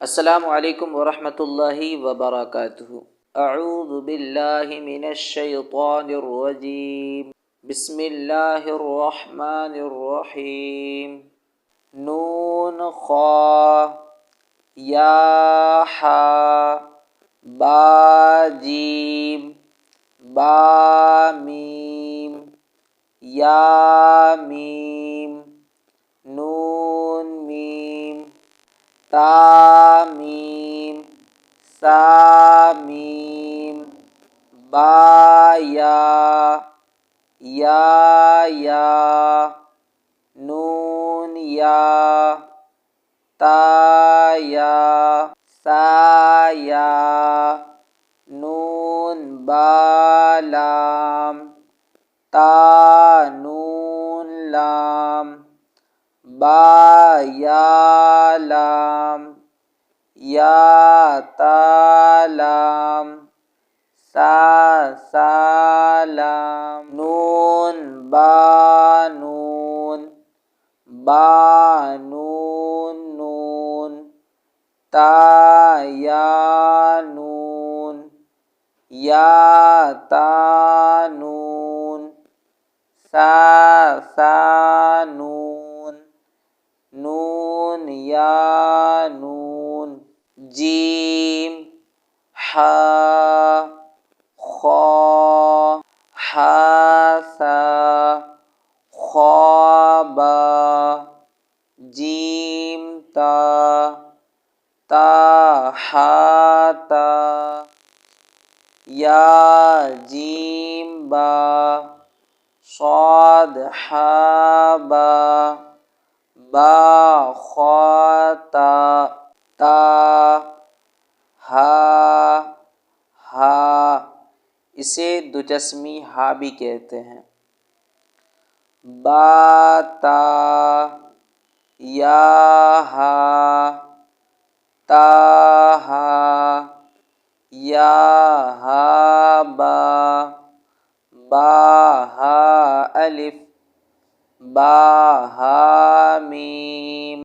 अस्सलामु अलैकुम वरहमतुल्लाहि वबरकातुहु। अऊज़ु बिल्लाहि मिनश शैतानिर रजीम। बिस्मिल्लाहिर रहमानिर रहीम। नून खा या हा बा जीम बा मीम या मीम नून मीम ता मीम सा मीम बा या नून या ता या सा या नून बा लाम ता नून लाम बा या लाम या ता लाम सा लाम नून बा नून नून ता या नून या ता नून सा नून नून या नून जीम हा खा हा सा खा बा जीम ता ता हा ता या जीम बा صاد हा बा बा खा ता हा इसे दुचस्मी हा भी कहते हैं। बा ता या हा ता हा या हा बा हा अलिफ बा हा मीम